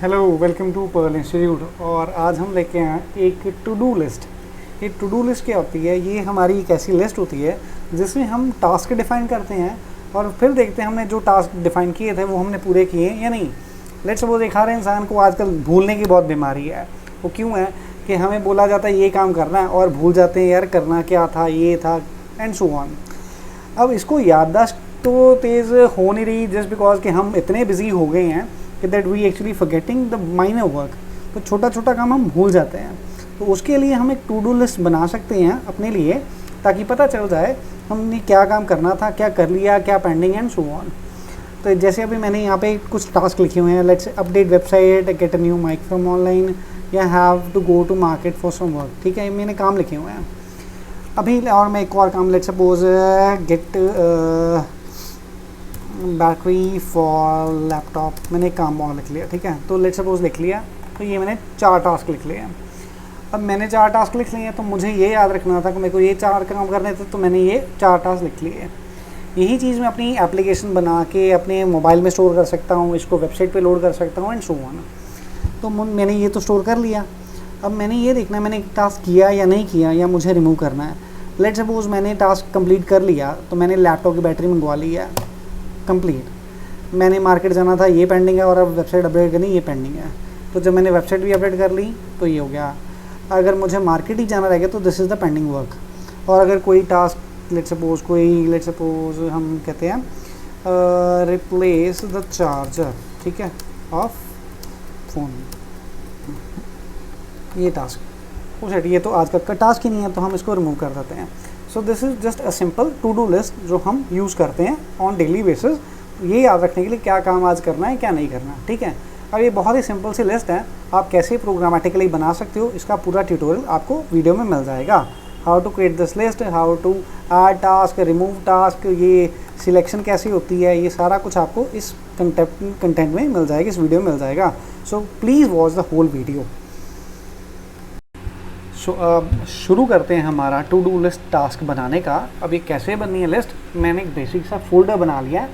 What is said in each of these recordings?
Hello, welcome to pearl institute. और आज हम लेके आए एक टू डू लिस्ट। ये टू डू लिस्ट क्या होती है? ये हमारी एक ऐसी लिस्ट होती है जिसमें हम टास्क डिफाइन करते हैं और फिर देखते हैं हमने जो टास्क डिफाइन किए थे वो हमने पूरे किए या नहीं। लेट्स सपोज एक हर इंसान को आजकल भूलने की बहुत बीमारी है। वो क्यों है कि हमें बोला जाता है ये काम करना है और भूल जाते हैं यार करना क्या था, ये था एंड सो ऑन। अब इसको याददाश्त तो तेज़ हो नहीं रही जस्ट बिकॉज कि हम इतने बिजी हो गए हैं कि that we actually forgetting the minor work. तो छोटा छोटा काम हम भूल जाते हैं। तो उसके लिए हम एक टू डू लिस्ट बना सकते हैं अपने लिए, ताकि पता चल जाए हमने क्या काम करना था, क्या कर लिया, क्या पेंडिंग एंड सो ऑन। तो जैसे अभी मैंने यहाँ पे कुछ टास्क लिखे हुए हैं, let's update website, get a new mic from online, या have to go to market for some work. ठीक है, मैंने काम लिखे हुए हैं अभी। और मैं एक और काम, let's suppose get battery for laptop, मैंने एक काम और लिख लिया। ठीक है, तो लेट्स सपोज लिख लिया। तो ये मैंने 4 टास्क लिख लिए हैं। अब मैंने 4 टास्क लिख लिए हैं तो मुझे ये याद रखना था कि मेरे को ये 4 काम करने थे, तो मैंने ये 4 टास्क लिख लिए। यही चीज़ मैं अपनी एप्लीकेशन बना के अपने मोबाइल में स्टोर कर सकता हूँ, इसको वेबसाइट पे लोड कर सकता हूँ एंड सो ऑन। तो मैंने ये तो स्टोर कर लिया। अब मैंने ये देखना है मैंने एक टास्क किया या नहीं किया, या मुझे रिमूव करना है। लेट्स सपोज मैंने टास्क कंप्लीट कर लिया, तो मैंने लैपटॉप की बैटरी मंगवा ली है, कंप्लीट। मैंने मार्केट जाना था, ये पेंडिंग है, और अब वेबसाइट अपडेट करनी, ये पेंडिंग है। तो जब मैंने वेबसाइट भी अपडेट कर ली तो ये हो गया। अगर मुझे मार्केट ही जाना रहेगा तो this is the pending work. और अगर कोई टास्क लेट्स सपोज हम कहते हैं रिप्लेस द चार्जर, ठीक है, ऑफ फ़ोन, ये टास्क उस ये तो आज का टास्क ही नहीं है, तो हम इसको रिमूव कर देते हैं। So this is just a simple to do list जो हम यूज़ करते हैं ऑन डेली बेसिस, ये याद रखने के लिए क्या काम आज करना है क्या नहीं करना। ठीक है, अब ये बहुत ही सिंपल सी लिस्ट है, आप कैसे प्रोग्रामेटिकली बना सकते हो इसका पूरा ट्यूटोरियल आपको वीडियो में मिल जाएगा। How to create this list, how to add task, remove task, ये सिलेक्शन कैसी होती है, ये सारा कुछ आपको इस कंटेंट में मिल जाएगा, इस वीडियो में मिल जाएगा। So please watch the whole video. शुरू करते हैं हमारा टू डू लिस्ट टास्क बनाने का। अब ये कैसे बननी है लिस्ट, मैंने एक बेसिक सा फोल्डर बना लिया है।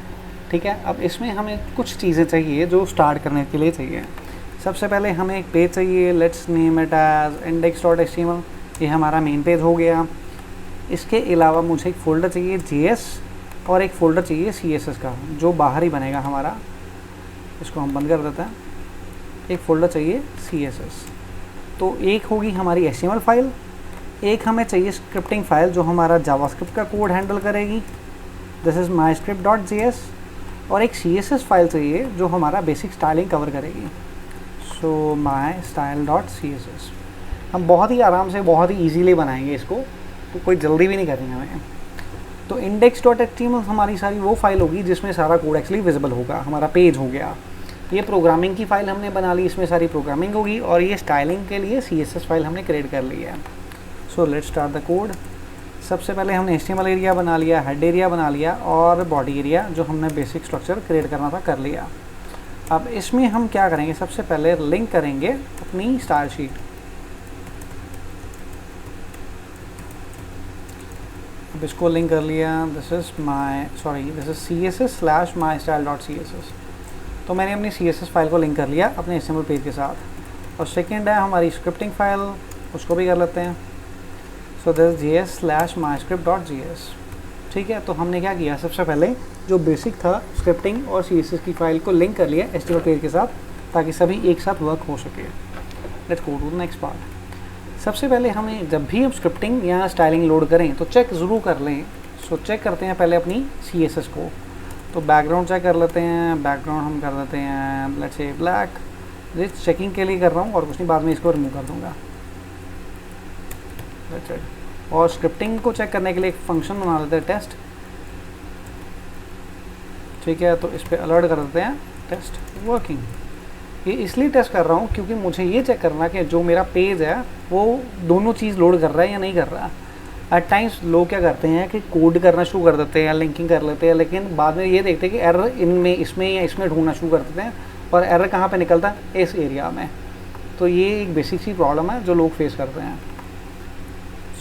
ठीक है, अब इसमें हमें कुछ चीज़ें चाहिए जो स्टार्ट करने के लिए चाहिए। सबसे पहले हमें एक पेज चाहिए, let's name it as index.html। ये हमारा मेन पेज हो गया। इसके अलावा मुझे एक फ़ोल्डर चाहिए JS और एक फ़ोल्डर चाहिए CSS का, जो बाहर ही बनेगा हमारा। इसको हम बंद कर देते हैं। एक फ़ोल्डर चाहिए CSS। तो एक होगी हमारी HTML फाइल, एक हमें चाहिए स्क्रिप्टिंग फाइल जो हमारा जावास्क्रिप्ट का कोड हैंडल करेगी, दिस इज़ myscript.js। और एक CSS फाइल चाहिए जो हमारा बेसिक स्टाइलिंग कवर करेगी, सो mystyle.css। हम बहुत ही आराम से बहुत ही ईजीली बनाएंगे इसको, तो कोई जल्दी भी नहीं करेंगे हमें। तो index.html हमारी सारी वो फाइल होगी जिसमें सारा कोड एक्चुअली विजिबल होगा, हमारा पेज हो गया। ये प्रोग्रामिंग की फ़ाइल हमने बना ली, इसमें सारी प्रोग्रामिंग होगी। और ये स्टाइलिंग के लिए CSS फाइल हमने क्रिएट कर ली है। सो लेट्स स्टार्ट द कोड। सबसे पहले हमने HTML एरिया बना लिया, हेड एरिया बना लिया, और बॉडी एरिया जो हमने बेसिक स्ट्रक्चर क्रिएट करना था कर लिया। अब इसमें हम क्या करेंगे, सबसे पहले लिंक करेंगे अपनी स्टाइल शीट। अब इसको लिंक कर लिया, दिस इज़ CSS/mystyle.css। तो मैंने अपनी CSS फाइल को लिंक कर लिया अपने HTML पेज के साथ। और सेकंड है हमारी स्क्रिप्टिंग फाइल, उसको भी कर लेते हैं। So this JS/myscript.js। ठीक है, तो हमने क्या किया, सबसे पहले जो बेसिक था स्क्रिप्टिंग और CSS की फ़ाइल को लिंक कर लिया HTML पेज के साथ, ताकि सभी एक साथ वर्क हो सके। Let's go to the next part. सबसे पहले हमें जब भी हम स्क्रिप्टिंग या स्टाइलिंग लोड करें तो चेक ज़रूर कर लें। सो चेक करते हैं पहले अपनी CSS को। तो बैकग्राउंड चेक कर लेते हैं। बैकग्राउंड हम कर देते हैं लेट्स से ब्लैक, जिस चेकिंग के लिए कर रहा हूँ और कुछ नहीं, बाद में इसको रिमूव कर दूँगा। और स्क्रिप्टिंग को चेक करने के लिए एक फंक्शन बना देते हैं टेस्ट। ठीक है, तो इस पर अलर्ट कर देते हैं टेस्ट वर्किंग। ये इसलिए टेस्ट कर रहा हूँ क्योंकि मुझे ये चेक करना कि जो मेरा पेज है वो दोनों चीज़ लोड कर रहा है या नहीं कर रहा। एट टाइम्स लोग क्या करते हैं कि कोड करना शुरू कर देते हैं या लिंकिंग कर लेते हैं, लेकिन बाद में ये देखते हैं कि एरर इनमें इसमें या इसमें ढूंढना शुरू कर देते हैं, और एरर कहाँ पे निकलता है, इस एरिया में। तो ये एक बेसिक सी प्रॉब्लम है जो लोग फेस करते हैं।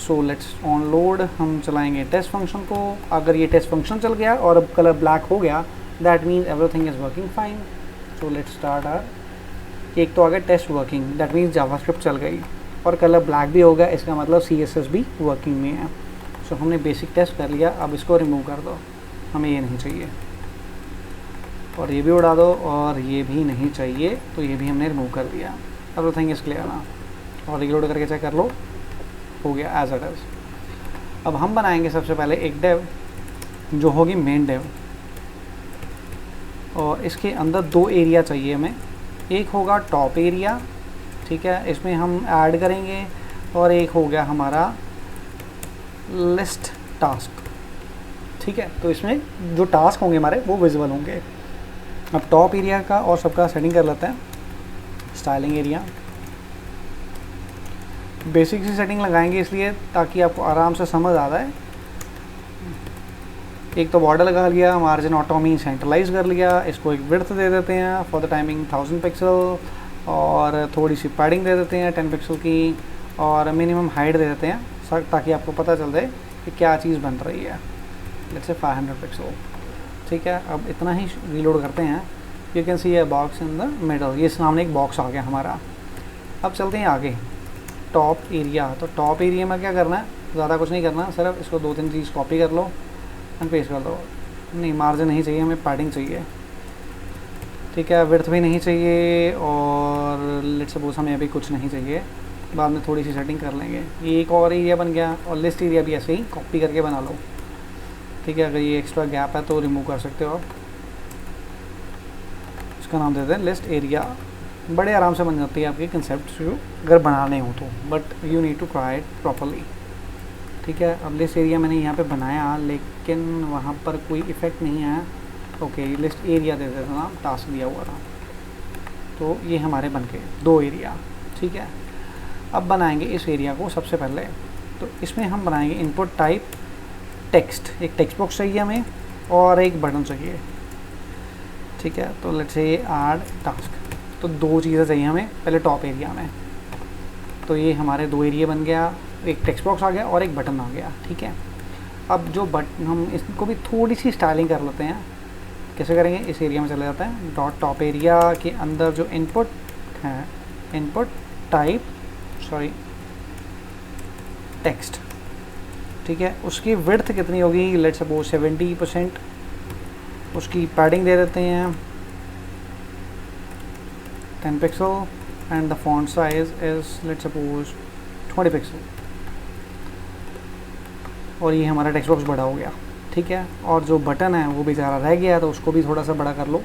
सो लेट्स ऑन लोड, हम चलाएंगे टेस्ट फंक्शन को। अगर ये टेस्ट फंक्शन चल गया और अब कलर ब्लैक हो गया, that means everything is working fine. So let's start our एक तो आ गया test working, that means JavaScript चल गई, और कलर ब्लैक भी हो गया, इसका मतलब CSS भी वर्किंग में है। सो हमने बेसिक टेस्ट कर लिया, अब इसको रिमूव कर दो, हमें ये नहीं चाहिए, और ये भी उड़ा दो, और ये भी नहीं चाहिए, तो ये भी हमने रिमूव कर दिया। एवरीथिंग इज क्लियर ना, और रीलोड करके चेक कर लो, हो गया एज इट इज़। अब हम बनाएंगे सबसे पहले एक डेव जो होगी मेन डेव, और इसके अंदर 2 एरिया चाहिए हमें। एक होगा टॉप एरिया, ठीक है, इसमें हम ऐड करेंगे, और एक हो गया हमारा लिस्ट टास्क, ठीक है। तो इसमें जो टास्क होंगे हमारे वो विजिबल होंगे। अब टॉप एरिया का और सबका सेटिंग कर लेते हैं। स्टाइलिंग एरिया बेसिक सी सेटिंग लगाएंगे इसलिए ताकि आपको आराम से समझ आ जाए। एक तो बॉर्डर लगा लिया, मार्जिन ऑटोमी सेंट्रलाइज कर लिया, इसको एक विड्थ दे देते हैं फॉर द टाइमिंग 1000 पिक्सल, और थोड़ी सी पैडिंग दे देते हैं 10 पिक्सल की, और मिनिमम हाइट दे देते हैं ताकि आपको पता चल जाए कि क्या चीज़ बन रही है। लेट्स से 500 पिक्सल, ठीक है। अब इतना ही रीलोड करते हैं। You can see a box in the middle, ये सामने एक बॉक्स आ गया हमारा। अब चलते हैं आगे टॉप एरिया। तो टॉप एरिया में क्या करना है, ज़्यादा कुछ नहीं करना, सिर्फ इसको 2-3 चीज़ कॉपी कर लो एंड पेस्ट कर दो। नहीं, मार्जिन नहीं चाहिए हमें, पैडिंग चाहिए, ठीक है। विड्थ भी नहीं चाहिए, और लेट्स सपोज हमें अभी कुछ नहीं चाहिए, बाद में थोड़ी सी सेटिंग कर लेंगे। ये एक और एरिया बन गया, और लिस्ट एरिया भी ऐसे ही कॉपी करके बना लो, ठीक है। अगर ये एक्स्ट्रा गैप है तो रिमूव कर सकते हो। इसका नाम देते हैं लिस्ट एरिया। बड़े आराम से बन जाती है आपकी कंसेप्ट शुरू अगर बनाने हो तो, but you need to try it properly, ठीक है। अब लिस्ट एरिया मैंने यहाँ पे बनाया, लेकिन वहाँ पर कोई इफ़ेक्ट नहीं आया। ओके, लिस्ट एरिया दे देता ना, टास्क दिया हुआ था, तो ये हमारे बन के 2 एरिया, ठीक है। अब बनाएंगे इस एरिया को सबसे पहले, तो इसमें हम बनाएंगे इनपुट टाइप टेक्स्ट। एक टेक्स्ट बॉक्स चाहिए हमें, और एक बटन चाहिए, ठीक है। तो लेट्स से ऐड टास्क, तो 2 चीज़ें चाहिए हमें पहले टॉप एरिया में। तो ये हमारे 2 एरिया बन गया, एक टेक्स्ट बॉक्स आ गया और एक बटन आ गया, ठीक है। अब जो बटन, हम इसको भी थोड़ी सी स्टाइलिंग कर लेते हैं। कैसे करेंगे, इस एरिया में चले जाता है, डॉट टॉप एरिया के अंदर जो इनपुट है, इनपुट टाइप टेक्स्ट, ठीक है। उसकी विड्थ कितनी होगी, लेट्स सपोज 70%। उसकी पैडिंग दे देते हैं 10 pixel, and the font size is let's suppose 20 pixel, और ये हमारा टेक्स्ट बॉक्स बड़ा हो गया, ठीक है। और जो बटन है वो बेचारा रह गया, तो उसको भी थोड़ा सा बड़ा कर लो,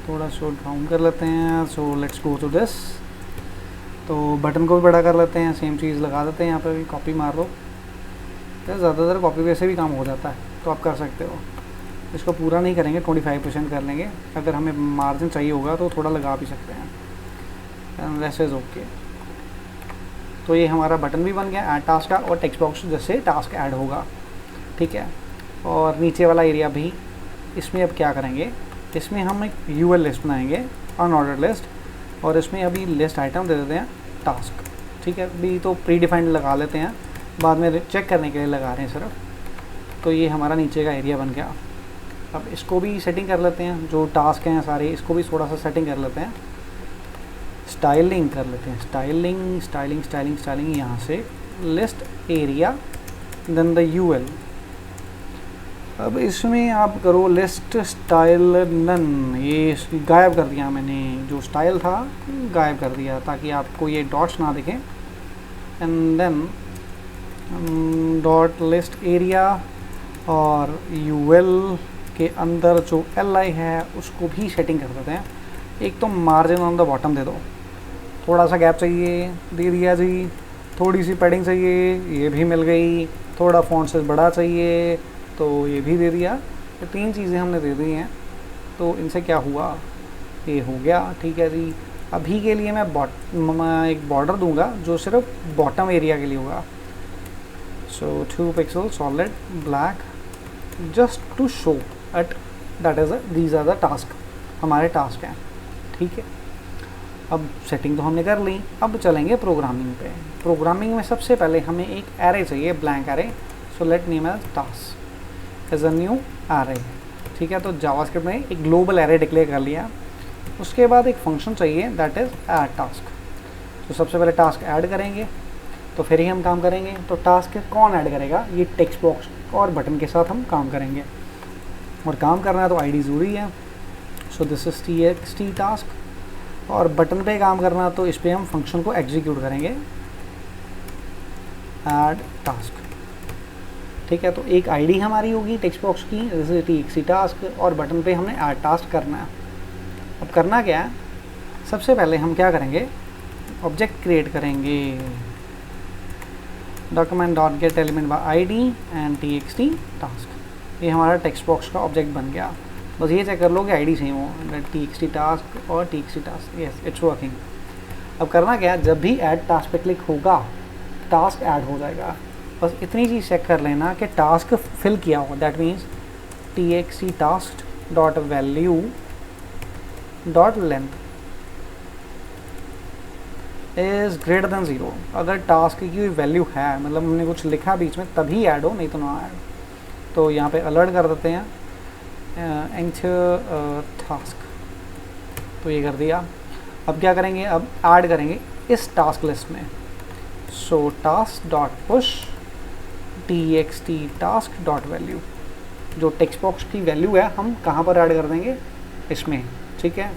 थोड़ा शो डाउन कर लेते हैं। So let's go to this, तो बटन को भी बड़ा कर लेते हैं, सेम चीज़ लगा देते हैं यहाँ पे भी, कॉपी मार लो। तो ज़्यादातर कॉपी वैसे भी काम हो जाता है, तो आप कर सकते हो। इसको पूरा नहीं करेंगे, 25% कर लेंगे, अगर हमें मार्जिन चाहिए होगा तो थोड़ा लगा भी सकते हैं, एंड दिस इज ओके। तो ये हमारा बटन भी बन गया ऐड टास्क का, और टेक्स्ट बॉक्स जैसे टास्क ऐड होगा, ठीक है। और नीचे वाला एरिया भी, इसमें अब क्या करेंगे, इसमें हम एक UL लिस्ट बनाएंगे, अनऑर्डर्ड लिस्ट, और इसमें अभी लिस्ट आइटम दे देते हैं टास्क, ठीक है। अभी तो प्री डिफाइंड लगा लेते हैं, बाद में चेक करने के लिए लगा रहे हैं सिर्फ। तो ये हमारा नीचे का एरिया बन गया। अब इसको भी सेटिंग कर लेते हैं, जो टास्क हैं सारे, इसको भी थोड़ा सा सेटिंग कर लेते हैं, स्टाइलिंग कर लेते हैं, स्टाइलिंग यहाँ से list area, then the UL। अब इसमें आप करो लिस्ट स्टाइल नन, ये गायब कर दिया मैंने, जो स्टाइल था गायब कर दिया ताकि आपको ये डॉट्स ना दिखें। And then dot list area, और UL के अंदर जो LI है उसको भी सेटिंग कर देते हैं। एक तो मार्जिन ऑन द बॉटम दे दो, थोड़ा सा गैप चाहिए, दे दिया जी। थोड़ी सी पैडिंग चाहिए, ये भी मिल गई। थोड़ा फॉन्ट साइज बड़ा चाहिए, तो ये भी दे दिया। ये 3 चीज़ें हमने दे दी हैं, तो इनसे क्या हुआ, ये हो गया, ठीक है जी। अभी के लिए मैं एक बॉर्डर दूंगा जो सिर्फ बॉटम एरिया के लिए होगा। So 2 pixel solid black, just to show at that is these are the task, हमारे टास्क हैं, ठीक है। अब सेटिंग तो हमने कर ली, अब चलेंगे प्रोग्रामिंग पे। प्रोग्रामिंग में सबसे पहले हमें एक एरे चाहिए, blank array. So let name as task as a new array, ठीक है, तो जावास्क्रिप्ट में एक ग्लोबल एरे डिक्लेयर कर लिया। उसके बाद एक फंक्शन चाहिए दैट इज़ ऐड टास्क। तो सबसे पहले टास्क ऐड करेंगे तो फिर ही हम काम करेंगे। तो टास्क कौन ऐड करेगा, ये टेक्स्ट बॉक्स और बटन के साथ हम काम करेंगे, और काम करना है तो आईडी ज़रूरी है। सो दिस इज़ txt टास्क, और बटन पे काम करना तो इस पर हम फंक्शन को एग्जीक्यूट करेंगे ऐड टास्क। ठीक है, तो एक आईडी हमारी होगी टेक्स्ट बॉक्स की, जैसे txt टास्क, और बटन पे हमने ऐड टास्क करना है। अब करना क्या है, सबसे पहले हम क्या करेंगे, ऑब्जेक्ट क्रिएट करेंगे document dot gate element by ID and txt task. ये हमारा टेक्स्ट बॉक्स का ऑब्जेक्ट बन गया। बस ये चेक कर लो कि आईडी सेम हो, txt टास्क और txt task, yes it's working. अब करना क्या है, जब भी ऐड टास्क पे क्लिक होगा टास्क ऐड हो जाएगा। बस इतनी चीज़ चेक कर लेना कि टास्क फिल किया हो, that means txt task dot value dot length is greater than 0। अगर टास्क की वैल्यू है, मतलब हमने कुछ लिखा बीच में, तभी ऐड हो, नहीं तो ना ऐड। तो यहाँ पे अलर्ट कर देते हैं एंटर टास्क, तो ये कर दिया। अब क्या करेंगे, अब ऐड करेंगे इस टास्क लिस्ट में। सो task dot push txt task dot value, जो टेक्स्ट बॉक्स की वैल्यू है हम कहाँ पर ऐड कर देंगे, इसमें। ठीक है,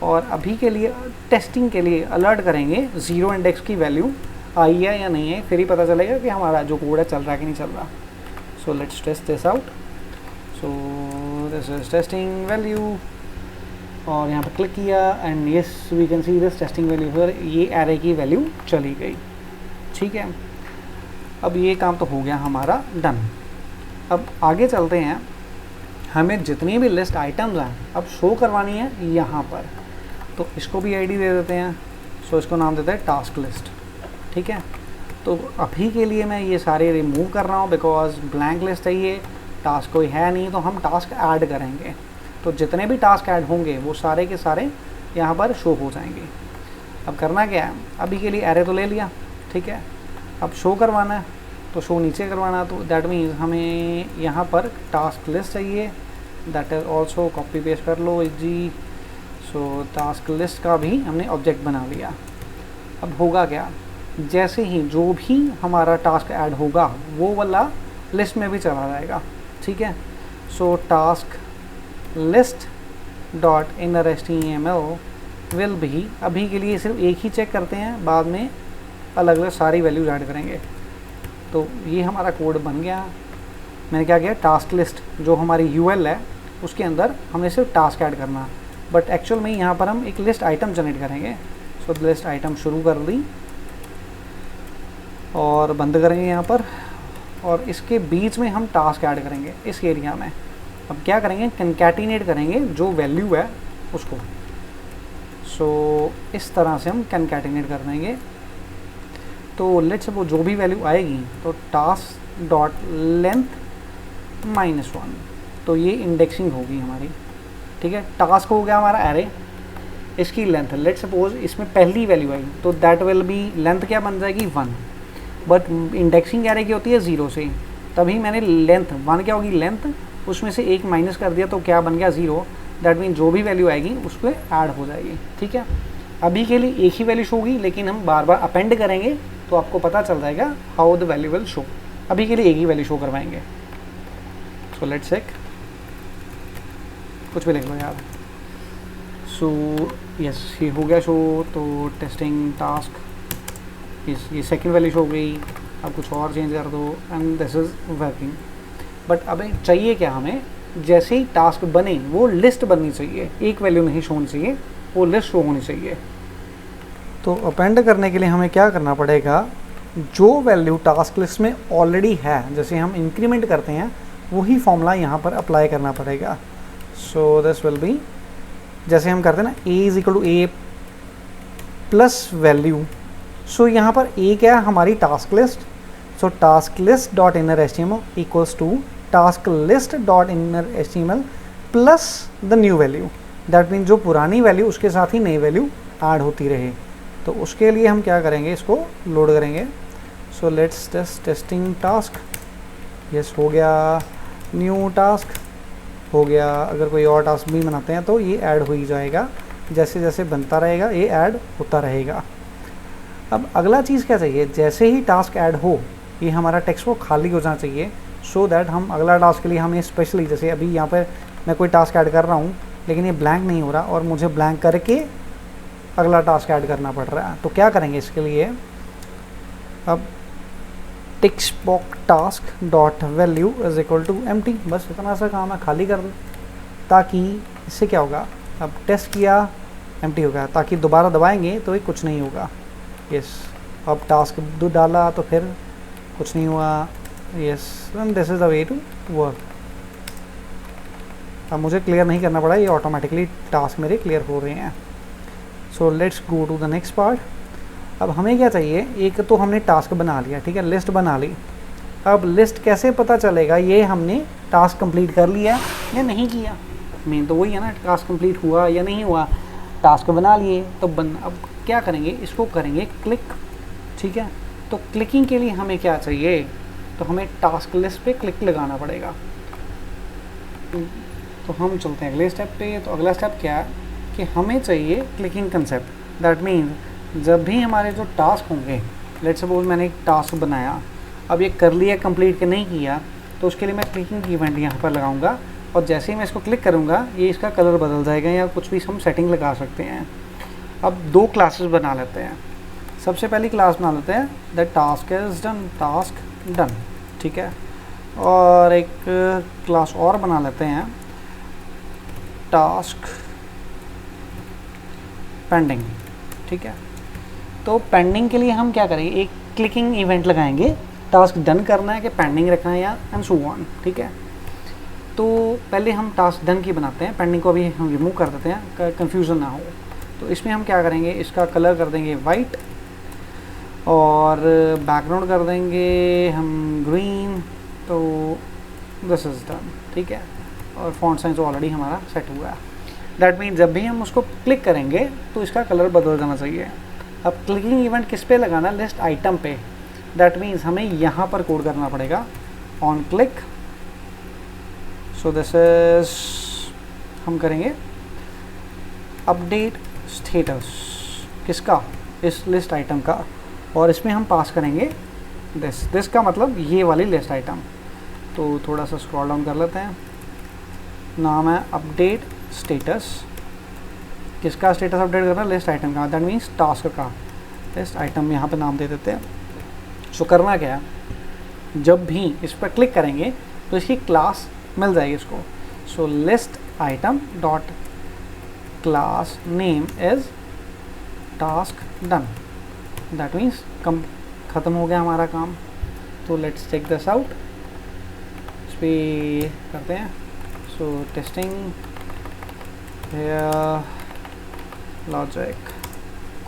और अभी के लिए टेस्टिंग के लिए अलर्ट करेंगे 0 इंडेक्स की वैल्यू आई है या नहीं है, फिर ही पता चलेगा कि हमारा जो कोड है चल रहा है कि नहीं चल रहा। So let's test this out. So this is testing value, और यहाँ पर क्लिक किया and yes we can see this testing value, फिर ये एरे की वैल्यू चली गई। ठीक है, अब ये काम तो हो गया हमारा डन। अब आगे चलते हैं, हमें जितनी भी लिस्ट आइटम्स हैं अब शो करवानी है यहाँ पर, तो इसको भी आईडी दे देते हैं। सो इसको नाम देते हैं टास्क लिस्ट। ठीक है, तो अभी के लिए मैं ये सारे रिमूव कर रहा हूँ बिकॉज ब्लैंक लिस्ट है ये, टास्क कोई है नहीं, तो हम टास्क ऐड करेंगे। तो जितने भी टास्क ऐड होंगे वो सारे के सारे यहाँ पर शो हो जाएंगे। अब करना क्या है, अभी के लिए एरे तो ले लिया, ठीक है, अब शो करवाना है, तो शो नीचे करवाना, तो दैट मीन्स हमें यहाँ पर टास्क लिस्ट चाहिए, that is also copy paste कर लो जी। सो टास्क लिस्ट का भी हमने ऑब्जेक्ट बना लिया। अब होगा क्या, जैसे ही जो भी हमारा टास्क ऐड होगा वो वाला लिस्ट में भी चला जाएगा। ठीक है, so task list dot inner HTML will भी, अभी के लिए सिर्फ एक ही चेक करते हैं, बाद में अलग अलग सारी वैल्यूज ऐड करेंगे। तो ये हमारा कोड बन गया। मैंने क्या किया, टास्क लिस्ट जो हमारी UL है उसके अंदर हमने सिर्फ टास्क ऐड करना, बट एक्चुअल में यहाँ पर हम एक लिस्ट आइटम जनरेट करेंगे। सो लिस्ट आइटम शुरू कर दी और बंद करेंगे यहाँ पर, और इसके बीच में हम टास्क ऐड करेंगे इस एरिया में। अब क्या करेंगे, कंकैटिनेट करेंगे जो वैल्यू है उसको। सो इस तरह से हम कंकैटिनेट कर देंगे। तो लेट्स सपोज जो भी वैल्यू आएगी, तो टास्क डॉट लेंथ -1, तो ये इंडेक्सिंग होगी हमारी। ठीक है, टास्क हो गया हमारा एरे, इसकी लेंथ, लेट्स सपोज इसमें पहली वैल्यू आई तो दैट विल बी, लेंथ क्या बन जाएगी 1, बट इंडेक्सिंग एरे की होती है 0 से, तभी मैंने लेंथ 1 क्या होगी लेंथ, उसमें से एक माइनस कर दिया तो क्या बन गया 0, दैट मीन जो भी वैल्यू आएगी उस पर ऐड हो जाएगी। ठीक है, अभी के लिए एक ही वैल्यू शो होगी, लेकिन हम बार बार अपेंड करेंगे तो आपको पता चल जाएगा how the value will show. अभी के लिए एक ही वैल्यू शो करवाएंगे। सो लेट्स चेक, कुछ भी लिख लो यार। सो यस ये हो गया शो, तो टेस्टिंग टास्क, ये सेकंड वैल्यू शो हो गई। अब कुछ और चेंज कर दो and this is working. But अब चाहिए क्या हमें, जैसे ही टास्क बने वो लिस्ट बननी चाहिए, एक वैल्यू नहीं शो होनी चाहिए, वो लिस्ट शो होनी चाहिए। तो अपेंड करने के लिए हमें क्या करना पड़ेगा, जो वैल्यू टास्क लिस्ट में ऑलरेडी है, जैसे हम इंक्रीमेंट करते हैं वही फॉर्मूला यहाँ पर अप्लाई करना पड़ेगा। सो दिस विल बी, जैसे हम करते हैं ना a = a plus value. So यहाँ पर a क्या है, हमारी task list. So task list dot inner HTML equals to task list dot inner HTML plus the new value, that mean जो पुरानी वैल्यू उसके साथ ही नई वैल्यू ऐड होती रहे। तो उसके लिए हम क्या करेंगे, इसको लोड करेंगे। So let's testing task, yes हो गया, न्यू टास्क हो गया, अगर कोई और टास्क भी बनाते हैं तो ये ऐड हो ही जाएगा, जैसे जैसे बनता रहेगा ये ऐड होता रहेगा। अब अगला चीज़ क्या चाहिए, जैसे ही टास्क ऐड हो ये हमारा टेक्स्ट बुक खाली हो जाना चाहिए, सो दैट हम अगला टास्क के लिए हमें स्पेशली, जैसे अभी यहाँ पर मैं कोई टास्क ऐड कर रहा हूँ लेकिन ये ब्लैंक नहीं हो रहा और मुझे ब्लैंक करके अगला टास्क ऐड करना पड़ रहा है, तो क्या करेंगे इसके लिए, अब text box task dot value is equal to empty, बस इतना सा काम है, खाली कर दो, ताकि इससे क्या होगा, अब टेस्ट किया एम्प्टी होगा, ताकि दोबारा दबाएंगे तो ये कुछ नहीं होगा। यस, अब टास्क डाला तो फिर कुछ नहीं हुआ। Yes, and this is the way to work. अब मुझे क्लियर नहीं करना पड़ा, ये ऑटोमेटिकली टास्क मेरे क्लियर हो रहे हैं। So let's go to the next part. अब हमें क्या चाहिए, एक तो हमने टास्क बना लिया, ठीक है, लिस्ट बना ली। अब लिस्ट कैसे पता चलेगा ये हमने टास्क कंप्लीट कर लिया या नहीं किया, मेन तो वही है ना, टास्क कंप्लीट हुआ या नहीं हुआ। टास्क बना लिए तो अब क्या करेंगे, इसको करेंगे क्लिक, ठीक है। तो क्लिकिंग के लिए हमें क्या चाहिए, तो हमें टास्क लिस्ट पे क्लिक लगाना पड़ेगा। तो हम चलते हैं अगले स्टेप पे। तो अगला स्टेप क्या है कि हमें चाहिए क्लिकिंग कंसेप्ट। दैट मीन्स जब भी हमारे जो टास्क होंगे, लेट्स सपोज मैंने एक टास्क बनाया, अब ये कर लिया कंप्लीट के नहीं किया, तो उसके लिए मैं क्लिकिंग इवेंट यहाँ पर लगाऊंगा और जैसे ही मैं इसको क्लिक करूँगा ये इसका कलर बदल जाएगा या कुछ भी हम सेटिंग लगा सकते हैं। अब दो क्लासेस बना लेते हैं। सबसे पहली क्लास बना लेते हैं the task is done, task done, ठीक है। और एक क्लास और बना लेते हैं टास्क पेंडिंग, ठीक है। तो पेंडिंग के लिए हम क्या करेंगे, एक क्लिकिंग इवेंट लगाएंगे, टास्क डन करना है कि पेंडिंग रखना है या एंड सो ऑन, ठीक है। तो पहले हम टास्क डन की बनाते हैं, पेंडिंग को अभी हम रिमूव कर देते हैं, कन्फ्यूज़न ना हो। तो इसमें हम क्या करेंगे, इसका कलर कर देंगे वाइट और बैकग्राउंड कर देंगे हम ग्रीन। तो दिस इज़ डन, ठीक है। और फॉन्ट साइज ऑलरेडी हमारा सेट हुआ है। दैट मीन जब भी हम उसको क्लिक करेंगे तो इसका कलर बदल जाना चाहिए। अब क्लिकिंग इवेंट किस पे लगाना, लिस्ट आइटम पे। दैट मीन्स हमें यहाँ पर कोड करना पड़ेगा on click. So this is, हम करेंगे अपडेट स्टेटस किसका, इस लिस्ट आइटम का, और इसमें हम पास करेंगे दिस का मतलब ये वाली लिस्ट आइटम। तो थोड़ा सा स्क्रॉल डाउन कर लेते हैं, नाम है अपडेट स्टेटस, किसका स्टेटस अपडेट करना, लिस्ट आइटम का, दैट मीन्स टास्क का लिस्ट आइटम यहाँ पे नाम दे देते हैं। सो करना क्या है, जब भी इस पर क्लिक करेंगे तो इसकी क्लास मिल जाएगी इसको। So list item dot class name is task done, that means कम ख़त्म हो गया हमारा काम। तो लेट्स चेक दिस आउट, इस पर करते हैं। सो टेस्टिंग लॉजिक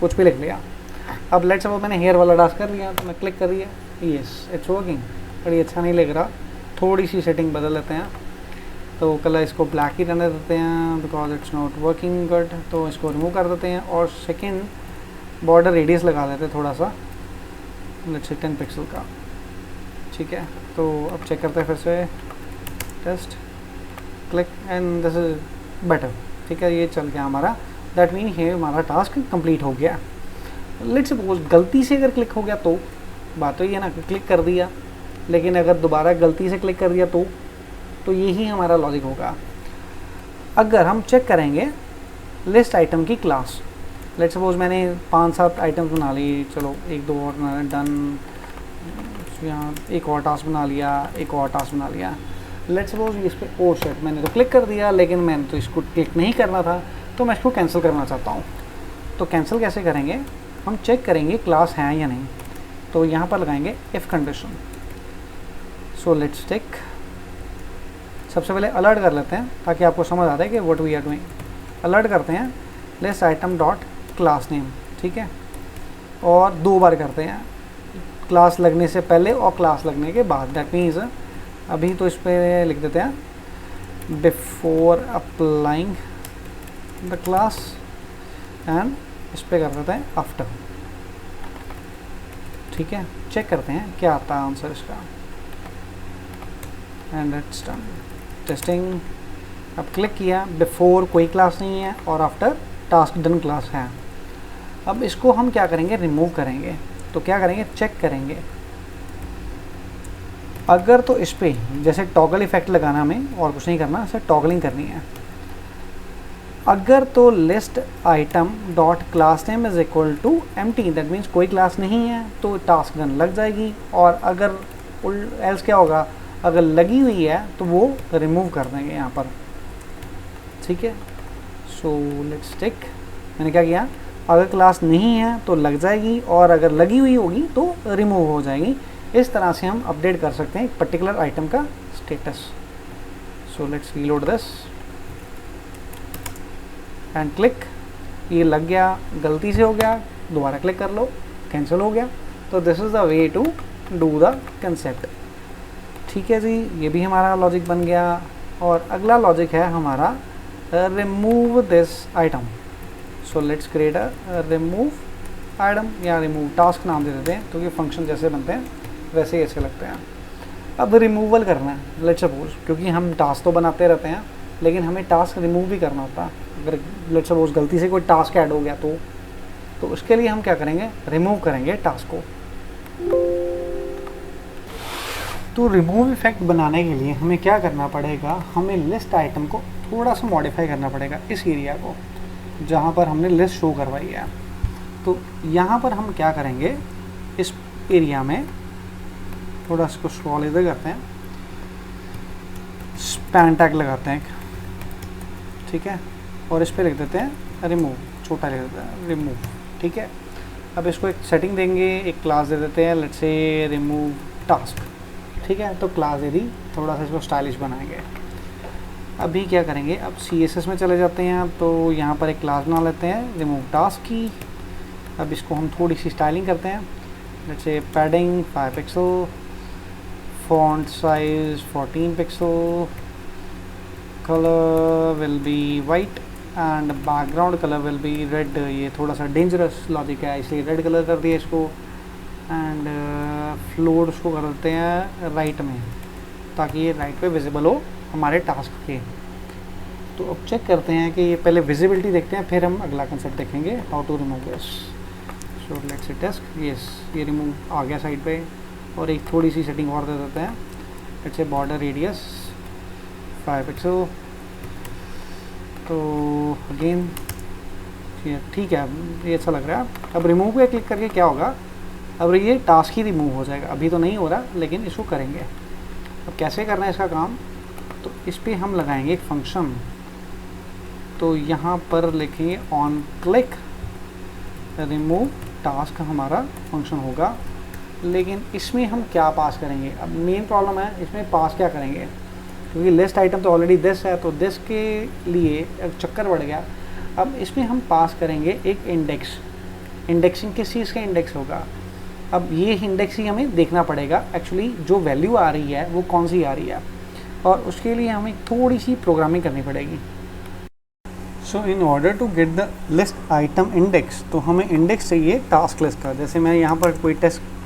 कुछ भी लिख लिया। अब लेट्स सपोज मैंने हेयर वाला टास्क कर लिया, तो मैं क्लिक कर दिया, यस इट्स वर्किंग, पर ये अच्छा नहीं लग रहा, थोड़ी सी सेटिंग बदल लेते हैं। तो कलर इसको ब्लैक ही रहने देते हैं because it's not working good, तो इसको रिमूव कर देते हैं। और सेकेंड बॉर्डर रेडियस लगा देते हैं थोड़ा सा, लेट्स से 10 पिक्सल का, ठीक है। तो अब चेक करते हैं फिर से, test click and this is better, ठीक है, ये चल गया हमारा। दैट मीन ये हमारा टास्क कंप्लीट हो गया। लेट्स सपोज गलती से अगर क्लिक हो गया तो बात तो ये है ना, क्लिक कर दिया, लेकिन अगर दोबारा गलती से क्लिक कर दिया तो यही हमारा लॉजिक होगा। अगर हम चेक करेंगे लिस्ट आइटम की क्लास, लेट्स सपोज मैंने 5-7 आइटम्स बना ली, चलो 1-2 और डन, यहाँ एक और टास्क बना लिया, एक और टास्क बना लिया। लेट्स सपोज इस पर ओ शिट, मैंने तो क्लिक कर दिया लेकिन मैंने तो इसको क्लिक नहीं करना था, तो मैं इसको कैंसिल करना चाहता हूँ। तो कैंसिल कैसे करेंगे, हम चेक करेंगे क्लास है या नहीं, तो यहाँ पर लगाएंगे if condition. So let's take, सबसे पहले अलर्ट कर लेते हैं ताकि आपको समझ आता है कि what we are doing. Alert करते हैं list item dot class name, ठीक है, और 2 बार करते हैं, क्लास लगने से पहले और क्लास लगने के बाद। दैट मीन्स अभी तो इस पर लिख देते हैं before applying the class, and इस पर कर देते हैं आफ्टर, ठीक है। चेक करते हैं क्या आता है आंसर इसका, एंड इट्स डन। टेस्टिंग अब क्लिक किया, बिफोर कोई क्लास नहीं है और आफ्टर टास्क डन क्लास है। अब इसको हम क्या करेंगे, रिमूव करेंगे। तो क्या करेंगे, चेक करेंगे। अगर तो इस पे जैसे टॉगल इफेक्ट लगाना हमें और कुछ नहीं करना, ऐसे टॉगलिंग करनी है। अगर तो list item dot class name is equal to empty, that means कोई क्लास नहीं है तो टास्क डन लग जाएगी। और अगर एल्स क्या होगा, अगर लगी हुई है तो वो रिमूव कर देंगे यहाँ पर, ठीक है। सो लेट्स टिक, मैंने क्या किया, अगर क्लास नहीं है तो लग जाएगी और अगर लगी हुई होगी तो रिमूव हो जाएगी। इस तरह से हम अपडेट कर सकते हैं एक पर्टिकुलर आइटम का status. So let's reload this and click, ये लग गया, गलती से हो गया, दोबारा क्लिक कर लो, कैंसिल हो गया। तो this is the way to do the concept, ठीक है जी। ये भी हमारा लॉजिक बन गया। और अगला लॉजिक है हमारा remove this item. So let's create a remove item या रिमूव टास्क नाम दे देते हैं, तो ये फंक्शन जैसे बनते हैं वैसे ही अच्छे लगते हैं। अब रिमूवल करना है, लेट्स सपोज, क्योंकि हम टास्क तो बनाते रहते हैं लेकिन हमें टास्क रिमूव भी करना होता है। अगर लेट्स सपोज गलती से कोई टास्क ऐड हो गया तो उसके लिए हम क्या करेंगे, रिमूव करेंगे टास्क को। तो रिमूव इफेक्ट बनाने के लिए हमें क्या करना पड़ेगा, हमें लिस्ट आइटम को थोड़ा सा मॉडिफाई करना पड़ेगा, इस एरिया को जहाँ पर हमने लिस्ट शो करवाई है। तो यहाँ पर हम क्या करेंगे, इस एरिया में थोड़ा इसको स्क्रॉल इधर करते हैं, स्पैन टैग लगाते हैं, ठीक है, और इस पर लिख देते हैं रिमूव, छोटा लिख देते हैं रिमूव, ठीक है। अब इसको एक सेटिंग देंगे, एक क्लास दे देते हैं, लेट्स से रिमूव टास्क, ठीक है। तो क्लास दे दी, थोड़ा सा इसको स्टाइलिश बनाएंगे। अभी क्या करेंगे, अब CSS में चले जाते हैं, तो यहाँ पर एक क्लास बना लेते हैं रिमूव टास्क की। अब इसको हम थोड़ी सी स्टाइलिंग करते हैं, let's say padding 5 pixel, font size 14 pixel, color will be white and background color will be red। ये थोड़ा सा डेंजरस लॉजिक है इसलिए रेड कलर कर दिया इसको। एंड फ्लोट उसको कर देते हैं राइट में, ताकि ये राइट पे विजिबल हो हमारे टास्क के। तो अब चेक करते हैं कि ये पहले विजिबिलिटी देखते हैं, फिर हम अगला कंसेप्ट देखेंगे, how to remove this. So let's say test, yes ये रिमूव आ गया साइड पे। और एक थोड़ी सी सेटिंग और दे देते हैं, let's say border radius 5 pixel. तो अगेन ठीक है, ये अच्छा लग रहा है। अब रिमूव पे क्लिक करके क्या होगा, अब ये टास्क ही रिमूव हो जाएगा। अभी तो नहीं हो रहा लेकिन इसको करेंगे। अब कैसे करना है इसका काम, तो इस पर हम लगाएंगे एक फंक्शन। तो यहाँ पर लिखेंगे ऑन क्लिक रिमूव टास्क हमारा फंक्शन होगा। लेकिन इसमें हम क्या पास करेंगे, अब मेन प्रॉब्लम है इसमें पास क्या करेंगे, क्योंकि लिस्ट आइटम तो ऑलरेडी दिस है, तो दिस के लिए चक्कर बढ़ गया। अब इसमें हम पास करेंगे एक इंडेक्स। इंडेक्सिंग किस चीज़ का इंडेक्स होगा, अब ये इंडेक्स ही हमें देखना पड़ेगा एक्चुअली जो वैल्यू आ रही है वो कौन सी आ रही है, और उसके लिए हमें थोड़ी सी प्रोग्रामिंग करनी पड़ेगी। So in order to get the list item index, तो हमें इंडेक्स चाहिए टास्क लिस्ट का। जैसे मैं यहाँ पर कोई टेस्ट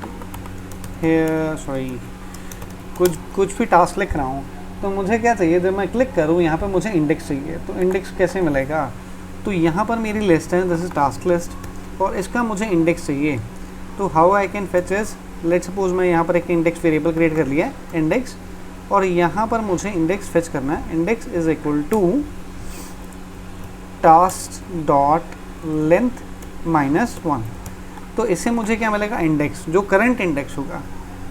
कुछ भी टास्क लिख रहा हूँ, तो मुझे क्या चाहिए, जब मैं क्लिक करूँ यहाँ पर मुझे इंडेक्स चाहिए। तो इंडेक्स कैसे मिलेगा, तो यहाँ पर मेरी लिस्ट है, दिस इज टास्क लिस्ट, और इसका मुझे इंडेक्स चाहिए। तो how I can fetch is, let's suppose मैं यहाँ पर एक इंडेक्स वेरिएबल क्रिएट कर लिया है इंडेक्स, और यहाँ पर मुझे इंडेक्स फेच करना है। Index is equal to task dot length -1। तो इससे मुझे क्या मिलेगा, इंडेक्स, जो करंट इंडेक्स होगा।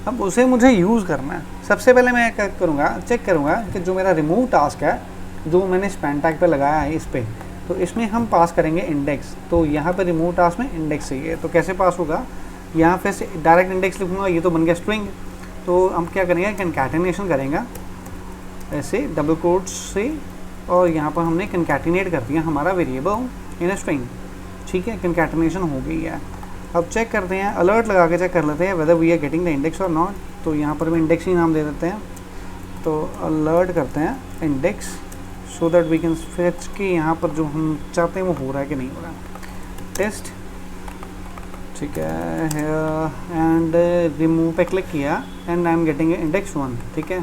अब उसे मुझे यूज़ करना है। सबसे पहले मैं क्या करूँगा, चेक करूँगा कि जो मेरा रिमूव टास्क है जो मैंने स्पैन टैग पे लगाया है इस पर, तो इसमें हम पास करेंगे इंडेक्स। तो यहाँ पर रिमूव टास्क में इंडेक्स चाहिए, तो कैसे पास होगा, यहाँ पे से डायरेक्ट इंडेक्स लिखूँगा, ये तो बन गया स्ट्रिंग। तो हम क्या करेंगे, कंकैटिनेशन करेंगे ऐसे डबल कोट्स से, और यहाँ पर हमने कंकैटिनेट कर दिया हमारा वेरिएबल इन अ स्ट्रिंग, ठीक है, कंकैटिनेशन हो गई है। अब चेक करते हैं, अलर्ट लगा के चेक कर लेते हैं whether we are getting the index और नॉट। तो यहाँ पर भी इंडेक्स ही नाम दे देते हैं, तो अलर्ट करते हैं index, so that we can fetch कि यहाँ पर जो हम चाहते हैं वो हो रहा है कि नहीं हो रहा है। टेस्ट, ठीक है, एंड रिमूव पे क्लिक किया and I am getting index 1, ठीक है।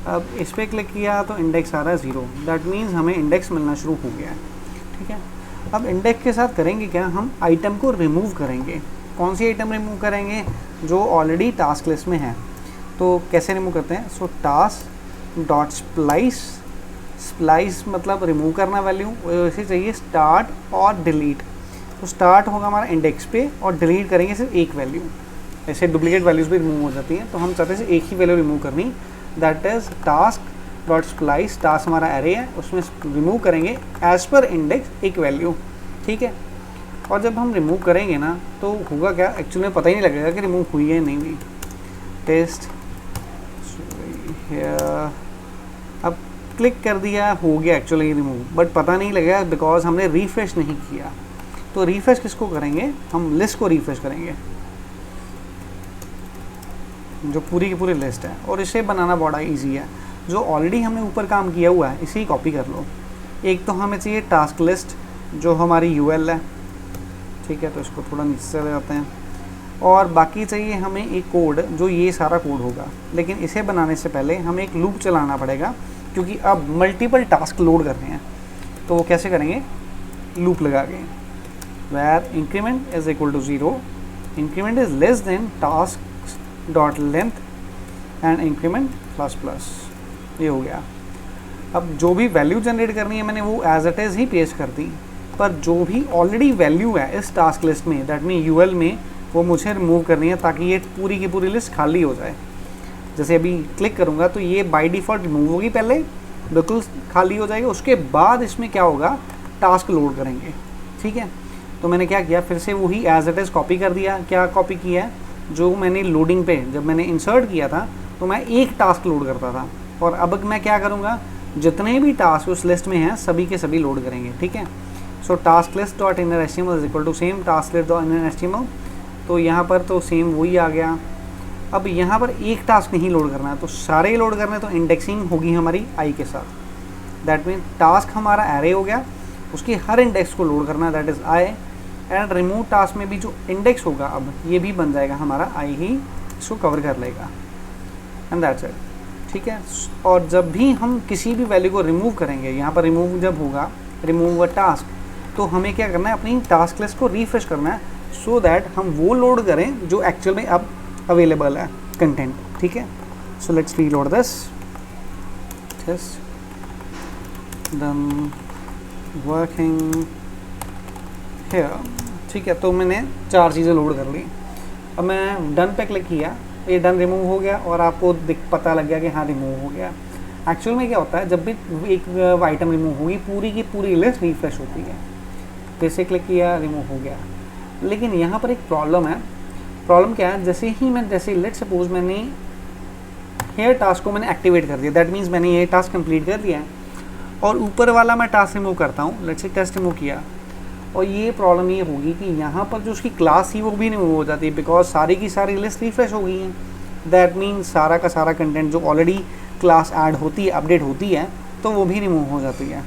अब इस पर क्लिक किया तो इंडेक्स आ रहा है 0, दैट मीन्स हमें इंडेक्स मिलना शुरू हो गया है। ठीक है, अब इंडेक्स के साथ करेंगे क्या, हम आइटम को रिमूव करेंगे। कौन सी आइटम रिमूव करेंगे, जो ऑलरेडी टास्क लिस्ट में है। तो कैसे रिमूव करते हैं, सो टास्क डॉट स्प्लाइस, स्प्लाइस मतलब रिमूव करना वैल्यू, वैसे चाहिए स्टार्ट और डिलीट। तो स्टार्ट होगा हमारा इंडेक्स पे और डिलीट करेंगे सिर्फ एक वैल्यू, ऐसे डुप्लीकेट वैल्यूज़ भी रिमूव हो जाती हैं। तो हम चाहते हैं एक ही वैल्यू रिमूव करनी, that is task dot splice, task हमारा एरे है उसमें रिमूव करेंगे एज पर इंडेक्स एक वैल्यू। ठीक है, और जब हम रिमूव करेंगे ना तो होगा क्या, एक्चुअली में पता ही नहीं लगेगा कि रिमूव हुई है नहीं हुई। टेस्ट, अब क्लिक कर दिया, हो गया एक्चुअली रिमूव, बट पता नहीं लगेगा बिकॉज हमने रिफ्रेश नहीं किया। तो रिफ्रेश किसको करेंगे, हम लिस्ट को रिफ्रेश करेंगे, जो पूरी की पूरी लिस्ट है। और इसे बनाना बड़ा इजी है, जो ऑलरेडी हमने ऊपर काम किया हुआ है इसे ही कॉपी कर लो। एक तो हमें चाहिए टास्क लिस्ट जो हमारी यूएल है, ठीक है, तो इसको थोड़ा नीचे चले जाते हैं। और बाकी चाहिए हमें एक कोड जो ये सारा कोड होगा, लेकिन इसे बनाने से पहले हमें एक लूप चलाना पड़ेगा क्योंकि अब मल्टीपल टास्क लोड कर रहे हैं। तो वो कैसे करेंगे, लूप लगा के, where increment is equal to 0, increment is less than task dot length and increment plus plus, ये हो गया। अब जो भी वैल्यू जनरेट करनी है मैंने वो एज इट इज़ ही पेस्ट कर दी, पर जो भी ऑलरेडी वैल्यू है इस टास्क लिस्ट में, दैट मीन यूएल में, वो मुझे रिमूव करनी है ताकि ये पूरी की पूरी लिस्ट खाली हो जाए। जैसे अभी क्लिक करूँगा तो ये बाय डिफ़ॉल्ट रिमूव होगी, पहले बिल्कुल खाली हो जाएगी, उसके बाद इसमें क्या होगा, टास्क लोड करेंगे। ठीक है, तो मैंने क्या किया, फिर से वही एज इट इज़ कॉपी कर दिया। क्या कॉपी किया है, जो मैंने लोडिंग पे जब मैंने इंसर्ट किया था तो मैं एक टास्क लोड करता था, और अब मैं क्या करूँगा, जितने भी टास्क उस लिस्ट में हैं सभी के सभी लोड करेंगे। ठीक है, so task list dot inner HTML is equal to same task list dot inner HTML. तो यहाँ पर तो सेम वही आ गया। अब यहाँ पर एक टास्क नहीं लोड करना है, तो सारे लोड करने, तो इंडेक्सिंग होगी हमारी आई के साथ। दैट मीन टास्क हमारा एरे हो गया, उसकी हर इंडेक्स को लोड करना है, that is I. And remove task में भी जो इंडेक्स होगा अब ये भी बन जाएगा हमारा, आई ही इसको कवर कर लेगा, एंड दैट्स इट। ठीक है, और जब भी हम किसी भी वैल्यू को रिमूव करेंगे, यहाँ पर रिमूव जब होगा, रिमूव अ टास्क, तो हमें क्या करना है, अपनी टास्क लिस्ट को रिफ्रेश करना है, सो दैट हम वो लोड करें जो एक्चुअल में अब अवेलेबल है कंटेंट। ठीक है, so let's reload this, done working here. ठीक है, तो मैंने 4 चीज़ें लोड कर ली। अब मैं डन पे क्लिक किया, ये डन रिमूव हो गया और आपको पता लग गया कि हाँ रिमूव हो गया। एक्चुअल में क्या होता है, जब भी एक आइटम रिमूव होगी पूरी की पूरी लिस्ट रिफ्रेश होती है। फिर से क्लिक किया, रिमूव हो गया। लेकिन यहाँ पर एक प्रॉब्लम है। प्रॉब्लम क्या है, जैसे लेट सपोज मैंने हेयर टास्क को मैंने एक्टिवेट कर दिया, दैट मीन्स मैंने ये टास्क कंप्लीट कर दिया है, और ऊपर वाला मैं टास्क रिमूव करता हूँ, लेट्स से टेस्ट रिमूव किया, और ये प्रॉब्लम ये होगी कि यहाँ पर जो उसकी क्लास थी वो भी रिमूव हो जाती है, बिकॉज सारी की सारी लिस्ट रिफ्रेश हो गई है। दैट मीन्स सारा का सारा कंटेंट जो ऑलरेडी क्लास ऐड होती है, अपडेट होती है, तो वो भी रिमूव हो जाती है।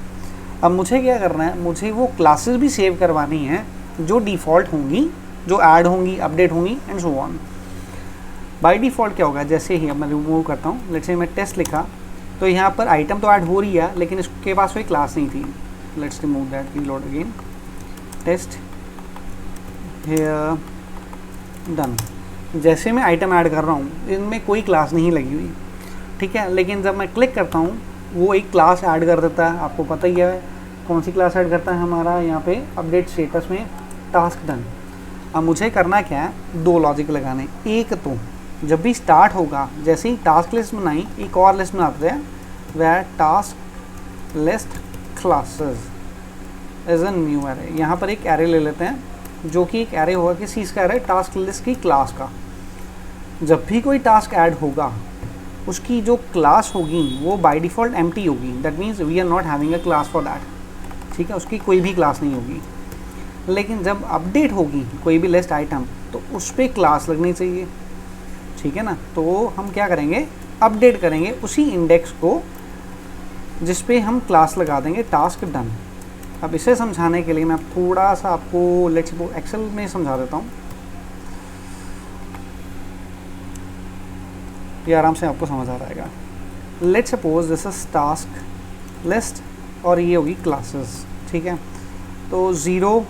अब मुझे क्या करना है, मुझे वो क्लासेस भी सेव करवानी है जो डिफ़ॉल्ट होंगी, जो ऐड होंगी, अपडेट होंगी, and so on. By default क्या होगा, जैसे ही अब मैं रिमूव करता हूँ, लेट्स से मैं टेस्ट लिखा, तो यहाँ पर आइटम तो ऐड हो रही है लेकिन इसके पास कोई क्लास नहीं थी। Let's remove that, reload again, test here, done. जैसे मैं आइटम ऐड कर रहा हूँ, इनमें कोई क्लास नहीं लगी हुई। ठीक है, लेकिन जब मैं क्लिक करता हूँ वो एक क्लास ऐड कर देता है। आपको पता ही है कौन सी क्लास ऐड करता है हमारा, यहाँ पे अपडेट स्टेटस में टास्क डन। अब मुझे करना क्या है, 2 लॉजिक लगाने। एक तो जब भी स्टार्ट होगा, जैसे ही टास्क लिस्ट बनाई, एक और लिस्ट बनाते हैं, वह task list classes as a new array. यहाँ पर एक एरे ले लेते हैं, जो कि एक एरे होगा, किसी इसका एरे, टास्क लिस्ट की क्लास का। जब भी कोई टास्क ऐड होगा उसकी जो क्लास होगी वो बाय डिफ़ॉल्ट एम्प्टी होगी, that means we are not having a class for that. ठीक है, उसकी कोई भी क्लास नहीं होगी। लेकिन जब अपडेट होगी कोई भी लिस्ट आइटम, तो उस पर क्लास लगनी चाहिए। ठीक है ना, तो हम क्या करेंगे, अपडेट करेंगे उसी इंडेक्स को जिस पे हम क्लास लगा देंगे टास्क डन। अब इसे समझाने के लिए मैं थोड़ा सा आपको लेट्स सपोज एक्सेल में समझा देता हूँ, ये आराम से आपको समझ आ जाएगा। Let's suppose this is task list और ये होगी क्लासेस, ठीक है। तो 0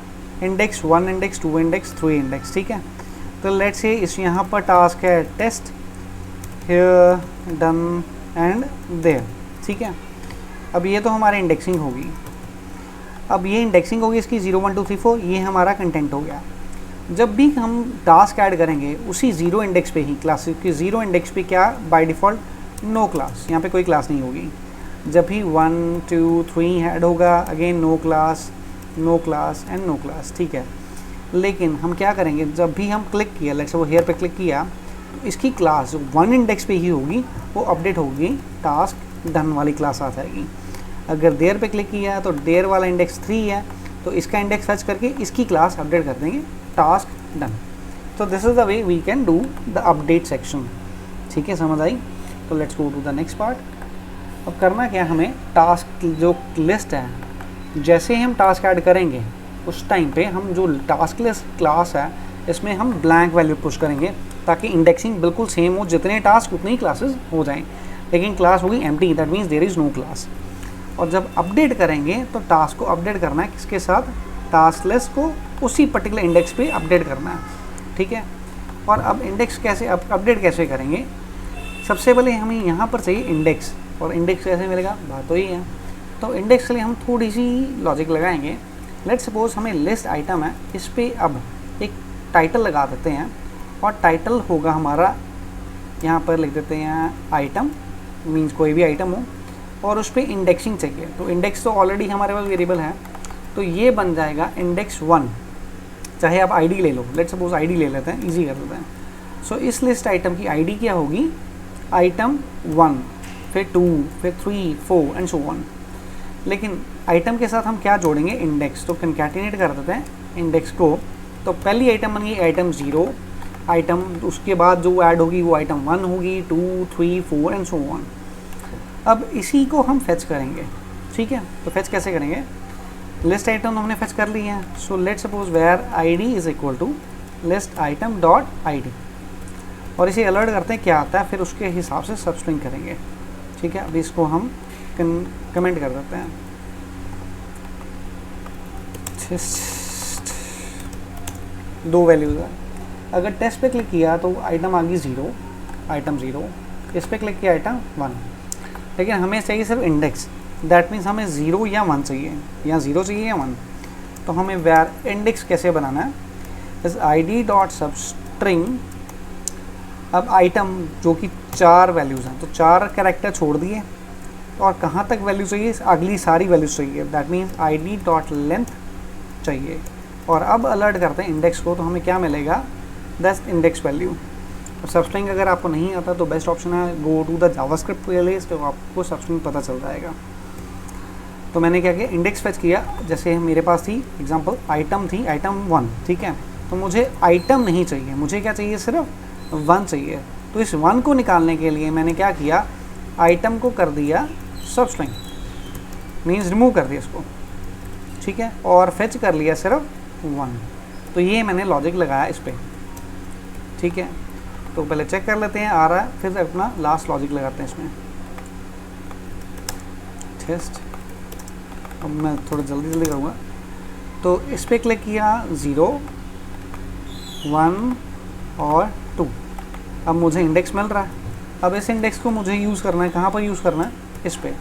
इंडेक्स, 1 इंडेक्स, 2 इंडेक्स, 3 इंडेक्स, ठीक है। तो लेट्स से इस यहाँ पर टास्क है test, here, done and there, ठीक है। अब ये तो हमारी इंडेक्सिंग होगी। अब ये इंडेक्सिंग होगी इसकी 0 1 2 3 4, ये हमारा कंटेंट हो गया। जब भी हम टास्क ऐड करेंगे उसी 0 इंडेक्स पे ही क्लास की 0 इंडेक्स पे क्या बाय डिफ़ॉल्ट नो क्लास, यहाँ पे कोई क्लास नहीं होगी। जब भी 1 2 3 ऐड होगा again no class and no class, ठीक है। लेकिन हम क्या करेंगे, जब भी हम क्लिक किया, लेट्स से वो हेयर पे क्लिक किया, तो इसकी क्लास 1 इंडेक्स पे ही होगी, वो अपडेट होगी, टास्क डन वाली क्लास आ जाएगी। अगर देयर पे क्लिक किया तो देयर वाला इंडेक्स 3 है, तो इसका इंडेक्स सर्च करके इसकी क्लास अपडेट कर देंगे, टास्क डन। तो this is the way we can do the update section, ठीक है, समझ आई। तो let's go to the next part. अब करना क्या, हमें टास्क जो लिस्ट है, जैसे हम टास्क ऐड करेंगे उस टाइम पे हम जो टास्क लिस्ट क्लास है इसमें हम ब्लैंक वैल्यू पुश करेंगे, ताकि इंडेक्सिंग बिल्कुल सेम हो, जितने टास्क उतनी क्लासेस हो जाएं, लेकिन क्लास होगी empty, that means there is no class. और जब अपडेट करेंगे तो टास्क को अपडेट करना है किसके साथ, टास्क लिस्ट को उसी पर्टिकुलर इंडेक्स पे अपडेट करना है, ठीक है। और अब इंडेक्स कैसे अपडेट कैसे करेंगे, सबसे पहले हमें यहाँ पर चाहिए इंडेक्स, और इंडेक्स कैसे मिलेगा, बात तो ही है। तो इंडेक्स के लिए हम थोड़ी सी लॉजिक लगाएंगे। लेट्स सपोज हमें लिस्ट आइटम है, इस पर अब एक टाइटल लगा देते हैं, और टाइटल होगा हमारा, यहाँ पर लिख देते हैं आइटम, मीन्स कोई भी आइटम हो, और उस पर इंडेक्सिंग चाहिए। तो इंडेक्स तो ऑलरेडी हमारे पास वेरिएबल है, तो ये बन जाएगा इंडेक्स 1, चाहे आप आईडी ले लो, लेट्स सपोज आईडी ले लेते हैं, इजी कर देते हैं। सो इस लिस्ट आइटम की आईडी क्या होगी, आइटम 1, फिर 2, फिर 3 4 एंड सो ऑन। लेकिन आइटम के साथ हम क्या जोड़ेंगे, इंडेक्स। तो कंकैटिनेट कर देते हैं इंडेक्स को। तो पहली आइटम बन गई आइटम 0, आइटम उसके बाद जो ऐड होगी वो आइटम 1 होगी, 2 3 4 एंड सो ऑन। अब इसी को हम फेच करेंगे, ठीक है। तो फेच कैसे करेंगे, लिस्ट आइटम हमने फेच कर ली है। So let suppose where ID is equal to list item dot ID, और इसे अलर्ट करते हैं क्या आता है, फिर उसके हिसाब से सब स्ट्रिंग करेंगे, ठीक है। अभी इसको हम कमेंट कर देते हैं, दो वैल्यूज है। अगर टेस्ट पे क्लिक किया तो आइटम आ गई 0, आइटम 0, इस पे क्लिक किया आइटम 1, लेकिन हमें चाहिए सिर्फ इंडेक्स, दैट मीन्स हमें 0 या 1 चाहिए, या 0 चाहिए या 1। तो हमें वेयर इंडेक्स कैसे बनाना है, इस id डॉट सब स्ट्रिंग। अब आइटम जो कि 4 वैल्यूज़ हैं, तो 4 कैरेक्टर छोड़ दिए, और कहाँ तक वैल्यू चाहिए, अगली सारी वैल्यूज चाहिए, that means id dot length चाहिए। और अब अलर्ट करते हैं इंडेक्स को, तो हमें क्या मिलेगा, दैट्स इंडेक्स वैल्यू। और सबस्ट्रिंग अगर आपको नहीं आता तो बेस्ट ऑप्शन है go to the JavaScript playlist, तो आपको सबस्ट्रिंग पता चल जाएगा। तो मैंने क्या किया, इंडेक्स फेच किया, जैसे मेरे पास थी एग्जांपल आइटम थी आइटम 1, ठीक है। तो मुझे आइटम नहीं चाहिए, मुझे क्या चाहिए, सिर्फ 1 चाहिए। तो इस 1 को निकालने के लिए मैंने क्या किया, आइटम को कर दिया सबस्ट्रिंग, मीन्स रिमूव कर दिया इसको, ठीक है, और फेच कर लिया सिर्फ 1। तो ये मैंने लॉजिक लगाया इस पर, ठीक है। तो पहले चेक कर लेते हैं आ रहा है, फिर अपना लास्ट लॉजिक लगाते हैं इसमें, टेस्ट। अब मैं थोड़ा जल्दी करूँगा। तो इस पर क्लिक किया 0 1 और 2, अब मुझे इंडेक्स मिल रहा है। अब इस इंडेक्स को मुझे यूज़ करना है, कहाँ पर यूज़ करना है, इस पर।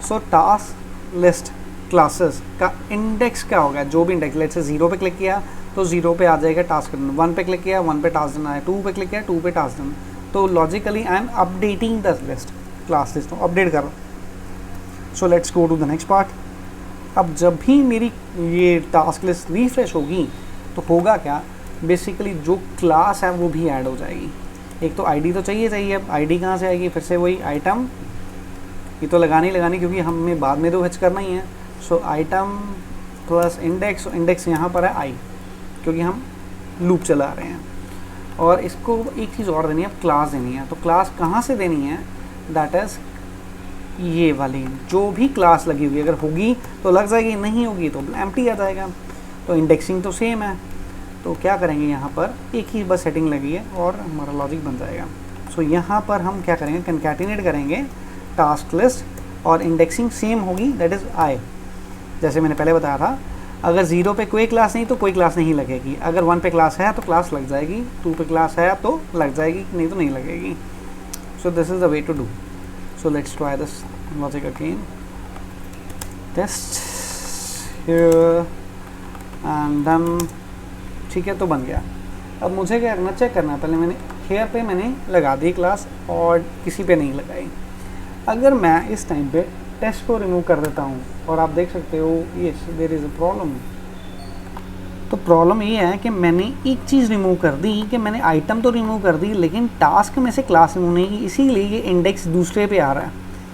सो टास्क लिस्ट क्लासेस का इंडेक्स क्या होगा, जो भी इंडेक्स, लेट्स से 0 पे क्लिक किया तो 0 पे आ जाएगा टास्क डन, 1 पे क्लिक किया 1 पे टास्क डन आया, 2 पे क्लिक किया 2 पे टास्क डन। तो logically I am updating the list, class list को अपडेट करो। So let's go to the next part. अब जब भी मेरी ये टास्क लिस्ट रिफ्रेश होगी तो होगा क्या, बेसिकली जो क्लास है वो भी ऐड हो जाएगी। एक तो आईडी तो चाहिए, अब आईडी कहाँ से आएगी, फिर से वही आइटम, ये तो लगानी क्योंकि हमें बाद में तो फेच करना ही है। सो आइटम प्लस इंडेक्स, इंडेक्स यहाँ पर है आई, क्योंकि हम लूप चला रहे हैं। और इसको एक चीज़ और देनी है, क्लास देनी है। तो क्लास कहाँ से देनी है, दैट इज़ ये वाली, जो भी क्लास लगी हुई अगर होगी तो लग जाएगी, नहीं होगी तो एम्प्टी आ जाएगा। तो इंडेक्सिंग तो सेम है, तो क्या करेंगे, यहाँ पर एक ही बस सेटिंग लगी है और हमारा लॉजिक बन जाएगा। सो यहाँ पर हम क्या करेंगे, कंकैटिनेट करेंगे टास्क लिस्ट, और इंडेक्सिंग सेम होगी, दैट इज़ आई। जैसे मैंने पहले बताया था, अगर 0 पे कोई क्लास नहीं तो कोई क्लास नहीं लगेगी, अगर 1 पे क्लास है तो क्लास लग जाएगी, 2 पे क्लास है तो लग जाएगी, नहीं तो नहीं लगेगी। So this is the way to do. So let's try this logic again, test here and done. ठीक है, तो बन गया। अब मुझे क्या करना, चेक करना है। पहले मैंने हेयर पे मैंने लगा दी क्लास और किसी पे नहीं लगाई। अगर मैं इस टाइम पे टेस्ट को रिमूव कर देता हूँ और आप देख सकते हो yes there is a problem. तो प्रॉब्लम ये है कि मैंने एक चीज़ रिमूव कर दी, कि मैंने आइटम तो रिमूव कर दी लेकिन टास्क में से क्लास रिमूव नहीं की, इसीलिए ये इंडेक्स दूसरे पे आ रहा है।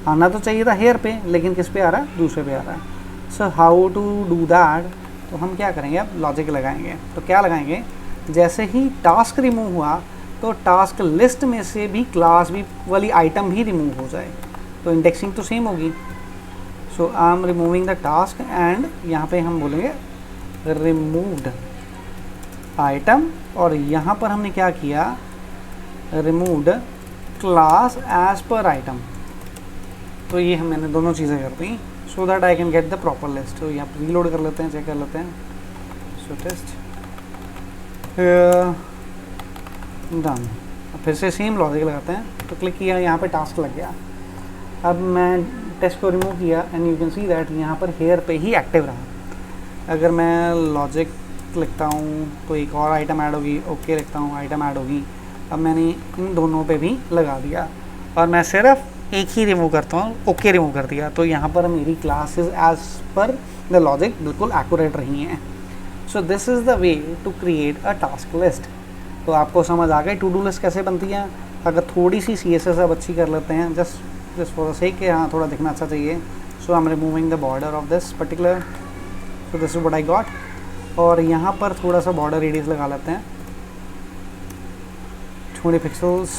आना तो चाहिए था हेयर पे, लेकिन किस पे आ रहा है, दूसरे पे आ रहा है। So how to do that, तो हम क्या करेंगे, अब लॉजिक लगाएंगे। तो क्या लगाएंगे, जैसे ही टास्क रिमूव हुआ तो टास्क लिस्ट में से भी क्लास भी वाली आइटम भी रिमूव हो जाए, तो इंडेक्सिंग तो सेम होगी। So I am removing the task and यहाँ पे हम बोलेंगे रिमूव्ड आइटम, और यहाँ पर हमने क्या किया, removed class as per item. तो ये हम मैंने दोनों चीज़ें कर दी so that I can get the proper list. तो यहाँ पर रीलोड कर लेते हैं, चेक कर लेते हैं। सो टेस्ट डन। फिर से सेम लॉजिक लगाते हैं। तो क्लिक किया, यहाँ पे टास्क लग गया। अब मैं टेस्ट को रिमूव किया and you can see that यहाँ पर हेयर पे ही एक्टिव रहा। अगर मैं लॉजिक लिखता हूँ तो एक और आइटम ऐड होगी, ओके लिखता हूँ, आइटम ऐड होगी। अब मैंने इन दोनों पे भी लगा दिया और मैं सिर्फ एक ही रिमूव करता हूँ, ओके रिमूव कर दिया। तो यहाँ पर मेरी classes as per the logic बिल्कुल एक्यूरेट रही हैं। So this is the way to create a task list. तो आपको समझ आ गई टू डू लिस्ट कैसे बनती है। अगर थोड़ी सी CSS अब अच्छी कर लेते हैं, जस्ट फॉर द सेक, हाँ थोड़ा दिखना अच्छा चाहिए। So I am removing the border of this particular, so this is what I got. और यहाँ पर थोड़ा सा बॉर्डर रेडियस लगा लेते हैं, 20 pixels,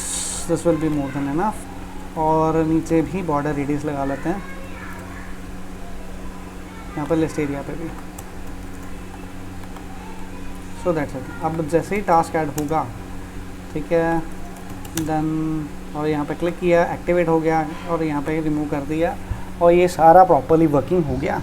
this will be more than enough. और नीचे भी बॉर्डर रेडियस लगा लेते हैं, यहाँ पर लिस्ट एरिया पे भी। So that's it. अब जैसे ही टास्क ऐड होगा, ठीक है, देन और यहाँ पे क्लिक किया, एक्टिवेट हो गया और यहाँ पे रिमूव कर दिया और ये सारा प्रॉपरली वर्किंग हो गया।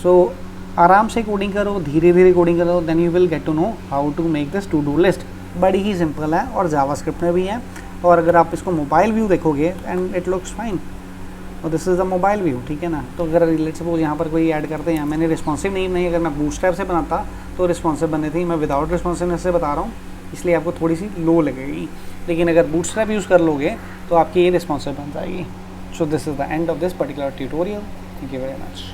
सो आराम से कोडिंग करो, धीरे धीरे कोडिंग करो, then you will get to know how to make this to do list. बड़ी ही सिंपल है और जावास्क्रिप्ट में भी है। और अगर आप इसको मोबाइल व्यू देखोगे एंड इट लुक्स फाइन, और this is the mobile view, ठीक है ना। तो अगर लेट्स सपोज यहाँ पर कोई ऐड करते हैं, मैंने रिस्पॉन्सिव नहीं, अगर मैं बूटस्ट्रैप से बनाता तो रिस्पॉन्सिव बने थी। मैं विदाउट रिस्पॉन्सिवनेस से बता रहा हूँ, इसलिए आपको थोड़ी सी लो लगेगी, लेकिन अगर बूटस्ट्रैप यूज़ कर लोगे तो आपकी ये रिस्पॉन्सिव बन जाएगी। So this is the end of this particular tutorial. Thank you very much.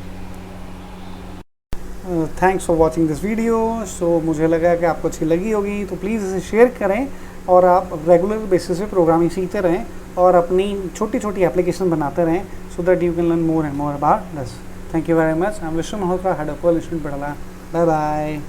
Thanks for watching this video. So मुझे लगा कि आपको अच्छी लगी होगी, तो प्लीज़ इसे शेयर करें और आप रेगुलर बेसिस पे प्रोग्रामिंग सीखते रहें और अपनी छोटी छोटी एप्लीकेशन बनाते रहें, so that you can learn more and more about this. Thank you very much. I am Vishnu Malhotra, head of Pearl Institute, पढ़ला। Bye bye.